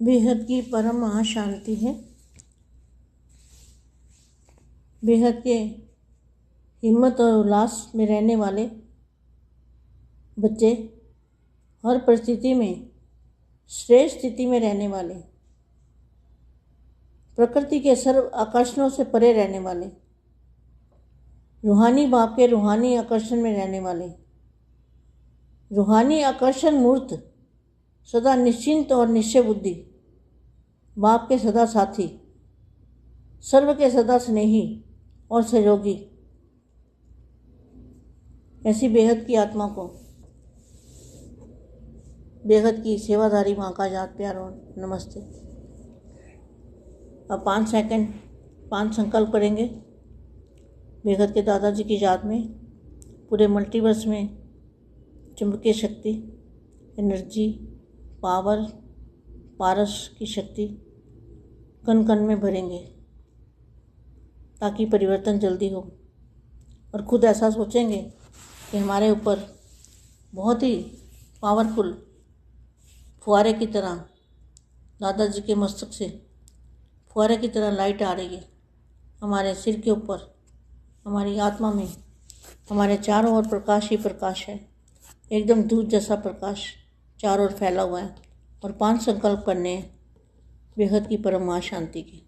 बेहद की परम महाशांति है। बेहद के हिम्मत और उल्लास में रहने वाले बच्चे, हर परिस्थिति में श्रेष्ठ स्थिति में रहने वाले, प्रकृति के सर्व आकर्षणों से परे रहने वाले, रूहानी बाप के रूहानी आकर्षण में रहने वाले, रूहानी आकर्षण मूर्त, सदा निश्चिंत और निश्चय बुद्धि, बाप के सदा साथी, सर्व के सदा स्नेही और सहयोगी, ऐसी बेहद की आत्मा को बेहद की सेवाधारी माँ का याद प्यार और नमस्ते। अब 5 सेकंड 5 संकल्प करेंगे बेहद के दादाजी की याद में। पूरे मल्टीवर्स में चुंबकीय शक्ति, एनर्जी, पावर, पारस की शक्ति कण कण में भरेंगे ताकि परिवर्तन जल्दी हो, और खुद ऐसा सोचेंगे कि हमारे ऊपर बहुत ही पावरफुल फुहारे की तरह दादाजी के मस्तक से फुहारे की तरह लाइट आ रही है हमारे सिर के ऊपर, हमारी आत्मा में। हमारे चारों ओर प्रकाश ही प्रकाश है, एकदम दूध जैसा प्रकाश चारों ओर फैला हुआ है। और 5 संकल्प करने हैं बेहद की परम महाशांति की।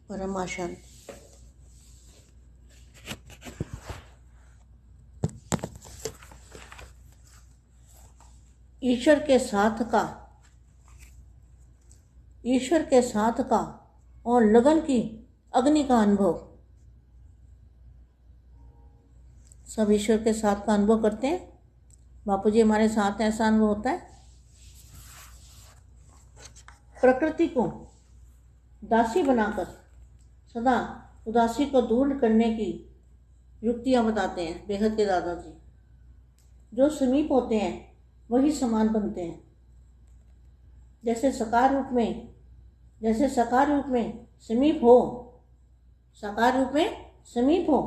परम शांति। ईश्वर के साथ का और लगन की अग्नि का अनुभव। सब ईश्वर के साथ का अनुभव करते हैं। बापूजी हमारे साथ ऐसा अनुभव होता है। प्रकृति को दासी बनाकर सदा उदासी को दूर करने की युक्तियाँ बताते हैं बेहद के दादाजी। जो समीप होते हैं वही समान बनते हैं। जैसे साकार रूप में समीप हो,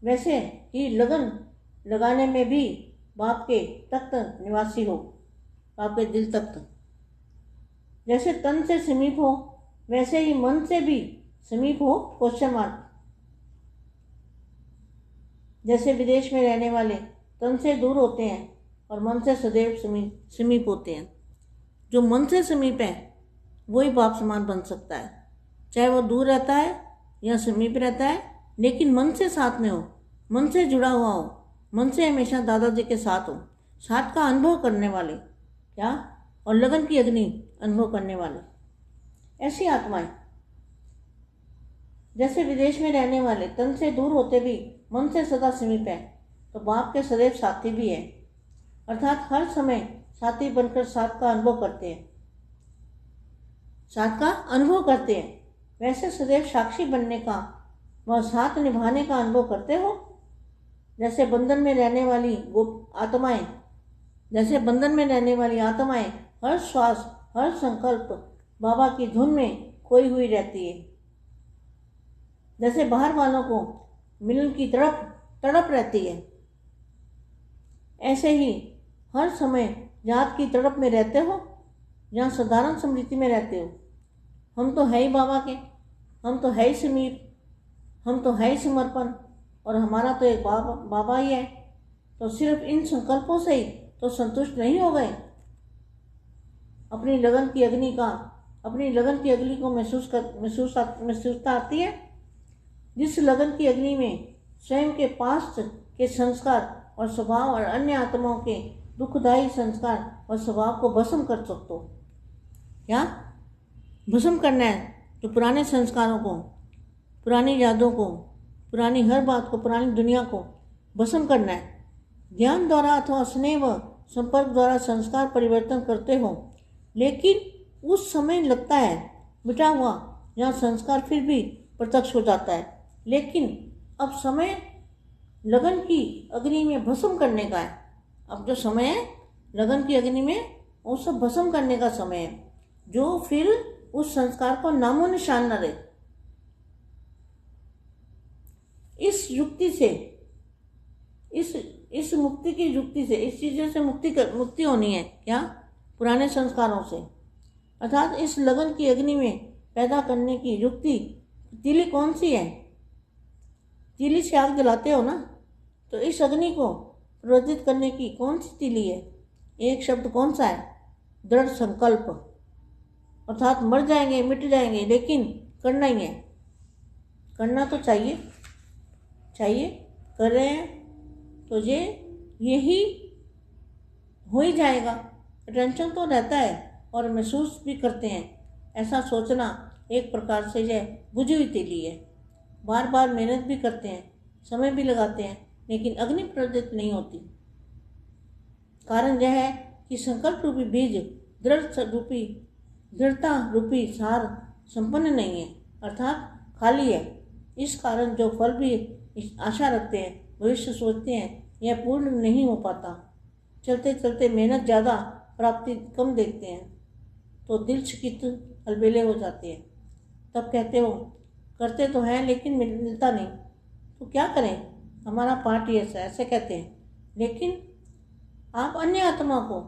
वैसे ही लगन लगाने में भी बाप के तख्त निवासी हो, बाप के दिल तख्त। जैसे तन से समीप हो वैसे ही मन से भी समीप हो। Question mark. जैसे विदेश में रहने वाले तन से दूर होते हैं और मन से सदैव समीप होते हैं। जो मन से समीप है वही बाप समान बन सकता है, चाहे वो दूर रहता है या समीप रहता है, लेकिन मन से साथ में हो, मन से जुड़ा हुआ हो, मन से हमेशा दादाजी के साथ हो, साथ का अनुभव करने वाले क्या, और लगन की अग्नि अनुभव करने वाले, ऐसी आत्माएं। जैसे विदेश में रहने वाले तन से दूर होते भी मन से सदा समीप है, तो बाप के सदैव साथी भी है, अर्थात हर समय साथी बनकर साथ का अनुभव करते हैं। वैसे सदैव साक्षी बनने का व साथ निभाने का अनुभव करते हो। जैसे बंधन में रहने वाली आत्माएं हर श्वास, हर संकल्प बाबा की धुन में खोई हुई रहती है। जैसे बाहर वालों को मिलन की तड़प रहती है, ऐसे ही हर समय याद की तड़प में रहते हो, जहाँ साधारण स्मृति में रहते हो। हम तो है ही बाबा के, हम तो है ही समीप, हम तो है ही समर्पण, और हमारा तो एक बाबा ही है। तो सिर्फ इन संकल्पों से ही तो संतुष्ट नहीं हो गए। अपनी लगन की अग्नि को महसूसता आती है। जिस लगन की अग्नि में स्वयं के पास्ट के संस्कार और स्वभाव और अन्य आत्माओं के दुखदायी संस्कार और स्वभाव को भस्म कर सकते हो। क्या भस्म करना है? तो पुराने संस्कारों को, पुरानी यादों को, पुरानी हर बात को, पुरानी दुनिया को भस्म करना है। ज्ञान द्वारा अथवा स्नेह व संपर्क द्वारा संस्कार परिवर्तन करते हो, लेकिन उस समय लगता है मिटा हुआ, जहाँ संस्कार फिर भी प्रत्यक्ष हो जाता है। लेकिन अब समय लगन की अग्नि में भस्म करने का है। अब जो समय है लगन की अग्नि में वो सब भस्म करने का समय है। जो फिर उस संस्कार को नामो निशान न रहे। इस युक्ति से, इस मुक्ति की युक्ति से, इस चीज़ों से मुक्ति होनी है। क्या? पुराने संस्कारों से, अर्थात इस लगन की अग्नि में पैदा करने की युक्ति। तीली कौन सी है? तीली से आग जलाते हो ना, तो इस अग्नि को प्रज्वलित करने की कौन सी तीली है? एक शब्द कौन सा है? दृढ़ संकल्प। अर्थात मर जाएंगे, मिट जाएंगे, लेकिन करना ही है। करना तो चाहिए, कर रहे हैं तो यही हो ही जाएगा। टेंशन तो रहता है और महसूस भी करते हैं। ऐसा सोचना एक प्रकार से यह बुझी हुई तीली है। बार बार मेहनत भी करते हैं, समय भी लगाते हैं, लेकिन अग्नि प्रज्वलित नहीं होती। कारण यह है कि संकल्प रूपी बीज दृढ़ता रूपी सार संपन्न नहीं है, अर्थात खाली है। इस कारण जो फल भी आशा रखते हैं, भविष्य सोचते हैं, यह पूर्ण नहीं हो पाता। चलते चलते मेहनत ज़्यादा, प्राप्ति कम देखते हैं तो दिल चकित अलबेले हो जाते हैं। तब कहते हो करते तो हैं लेकिन मिलता नहीं, तो क्या करें, हमारा पार्ट ही ऐसे कहते हैं। लेकिन आप अन्य आत्मा को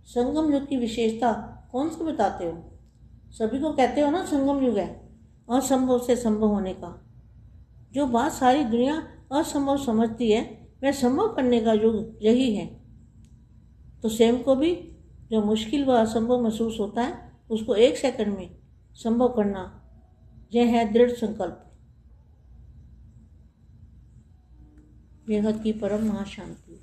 संगम युग की विशेषता कौन सी बताते हो? सभी को कहते हो ना संगम युग है, असंभव से संभव होने का। जो बात सारी दुनिया असंभव समझती है, वह संभव करने का युग यही है। तो स्वयं को भी जो मुश्किल व असंभव महसूस होता है, उसको 1 सेकंड में संभव करना, यह है दृढ़ संकल्प। बेहद की परम महाशांति।